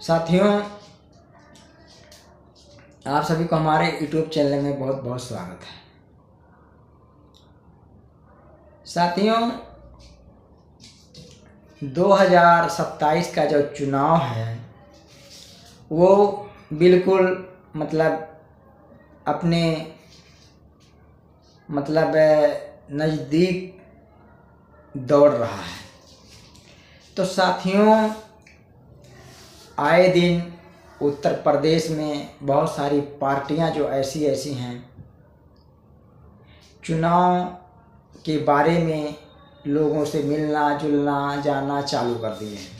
साथियों, आप सभी को हमारे YouTube चैनल में बहुत बहुत स्वागत है। साथियों, 2027 का जो चुनाव है वो बिल्कुल अपने नज़दीक दौड़ रहा है। तो साथियों, आए दिन उत्तर प्रदेश में बहुत सारी पार्टियां जो ऐसी हैं, चुनाव के बारे में लोगों से मिलना जुलना जाना चालू कर दिए हैं।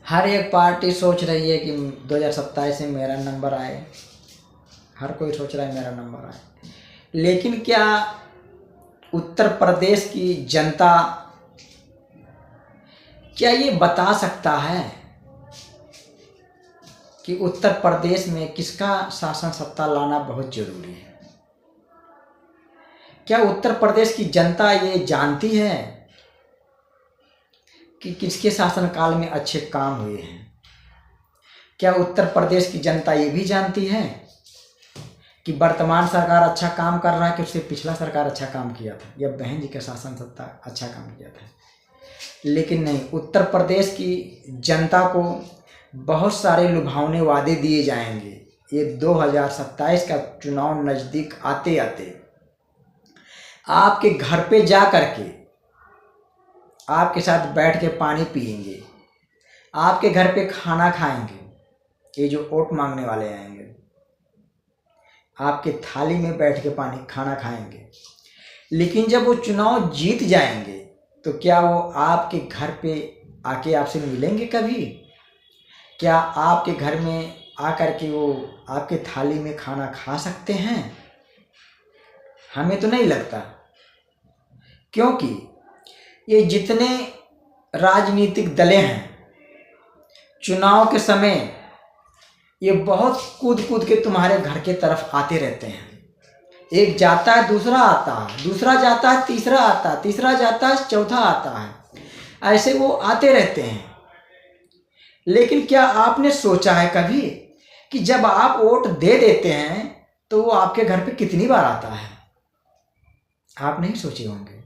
हर एक पार्टी सोच रही है कि 2027 में मेरा नंबर आए। हर कोई सोच रहा है मेरा नंबर आए, लेकिन क्या उत्तर प्रदेश की जनता क्या ये बता सकता है कि उत्तर प्रदेश में किसका शासन सत्ता लाना बहुत जरूरी है? क्या उत्तर प्रदेश की जनता ये जानती है कि किसके शासनकाल में अच्छे काम हुए हैं? क्या उत्तर प्रदेश की जनता ये भी जानती है कि वर्तमान सरकार अच्छा काम कर रहा है कि उससे पिछला सरकार अच्छा काम किया था या बहन जी का शासन सत्ता अच्छा काम किया था? लेकिन नहीं, उत्तर प्रदेश की जनता को बहुत सारे लुभावने वादे दिए जाएंगे। ये 2027 का चुनाव नज़दीक आते आते आपके घर पे जा करके आपके साथ बैठ के पानी पिएंगे, आपके घर पे खाना खाएंगे। ये जो वोट मांगने वाले आएंगे आपके थाली में बैठ के खाना खाएंगे। लेकिन जब वो चुनाव जीत जाएंगे तो क्या वो आपके घर पे आके आपसे मिलेंगे कभी? क्या आपके घर में आकर के वो आपके थाली में खाना खा सकते हैं? हमें तो नहीं लगता, क्योंकि ये जितने राजनीतिक दलें हैं चुनाव के समय ये बहुत कूद के तुम्हारे घर के तरफ आते रहते हैं। एक जाता है, दूसरा आता है, दूसरा जाता है, तीसरा आता है, तीसरा जाता है, चौथा आता है। ऐसे वो आते रहते हैं। लेकिन क्या आपने सोचा है कभी कि जब आप वोट दे देते हैं तो वो आपके घर पे कितनी बार आता है? आप नहीं सोचे होंगे,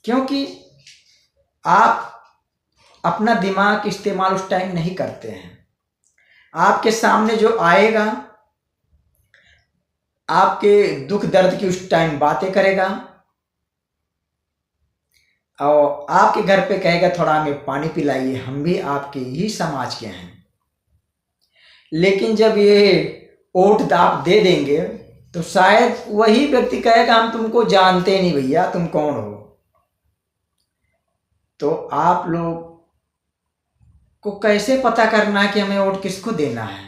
क्योंकि आप अपना दिमाग इस्तेमाल उस टाइम नहीं करते हैं। आपके सामने जो आएगा आपके दुख दर्द की उस टाइम बातें करेगा और आपके घर पे कहेगा थोड़ा हमें पानी पिलाइए, हम भी आपके ही समाज के हैं। लेकिन जब ये वोट आप दे देंगे तो शायद वही व्यक्ति कहेगा हम तुमको जानते नहीं भैया, तुम कौन हो। तो आप लोग को कैसे पता करना है कि हमें वोट किसको देना है?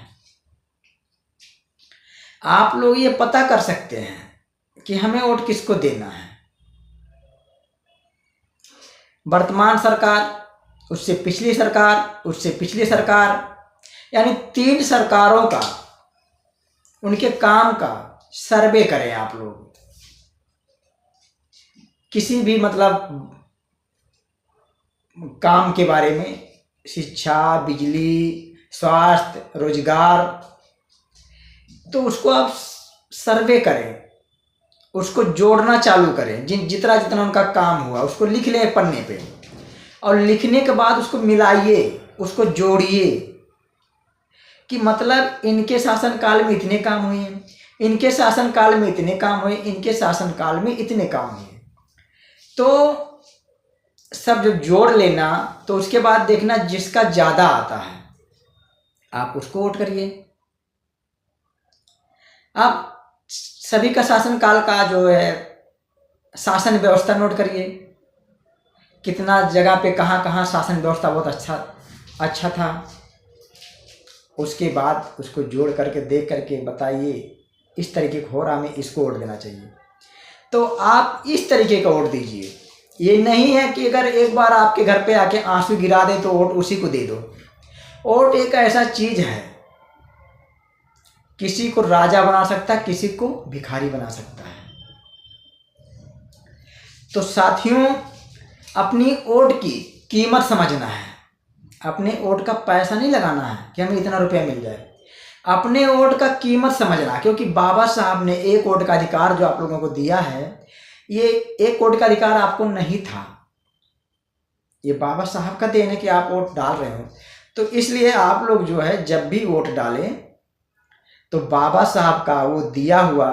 आप लोग ये पता कर सकते हैं कि हमें वोट किसको देना है। वर्तमान सरकार, उससे पिछली सरकार, उससे पिछली सरकार, यानी 3 सरकारों का उनके काम का सर्वे करें आप लोग। किसी भी काम के बारे में, शिक्षा, बिजली, स्वास्थ्य, रोजगार, तो उसको आप सर्वे करें, उसको जोड़ना चालू करें। जितना उनका काम हुआ उसको लिख लें पन्ने पे, और लिखने के बाद उसको मिलाइए, उसको जोड़िए कि इनके शासनकाल में इतने काम हुए हैं, इनके शासनकाल में इतने काम हुए, इनके शासनकाल में इतने काम हुए। तो सब जब जोड़ लेना तो उसके बाद देखना जिसका ज़्यादा आता है आप उसको वोट करिए। आप सभी का शासनकाल का जो है शासन व्यवस्था नोट करिए, कितना जगह पे कहाँ शासन व्यवस्था बहुत अच्छा था। उसके बाद उसको जोड़ करके देख करके बताइए इस तरीके का हो रहा, हमें इसको वोट देना चाहिए। तो आप इस तरीके का वोट दीजिए। ये नहीं है कि अगर एक बार आपके घर पे आके आंसू गिरा दे तो वोट उसी को दे दो। वोट एक ऐसा चीज है, किसी को राजा बना सकता है, किसी को भिखारी बना सकता है। तो साथियों, अपनी वोट की कीमत समझना है। अपने वोट का पैसा नहीं लगाना है कि हमें इतना रुपया मिल जाए। अपने वोट का कीमत समझना, क्योंकि बाबा साहब ने एक वोट का अधिकार जो आप लोगों को दिया है, ये एक वोट का अधिकार आपको नहीं था, ये बाबा साहब का देन है कि आप वोट डाल रहे हो। तो इसलिए आप लोग जो है जब भी वोट डालें तो बाबा साहब का वो दिया हुआ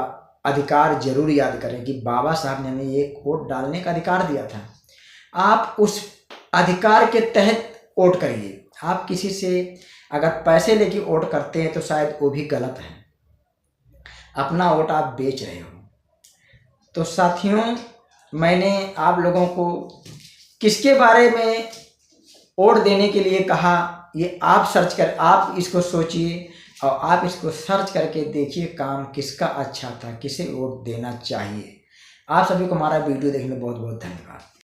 अधिकार जरूर याद करें कि बाबा साहब ने हमें एक वोट डालने का अधिकार दिया था। आप उस अधिकार के तहत वोट करिए। आप किसी से अगर पैसे लेके वोट करते हैं तो शायद वो भी गलत है, अपना वोट आप बेच रहे हो। तो साथियों, मैंने आप लोगों को किसके बारे में वोट देने के लिए कहा, ये आप सर्च कर, आप इसको सोचिए और आप इसको सर्च करके देखिए काम किसका अच्छा था, किसे वोट देना चाहिए। आप सभी को हमारा वीडियो देखने में बहुत बहुत धन्यवाद।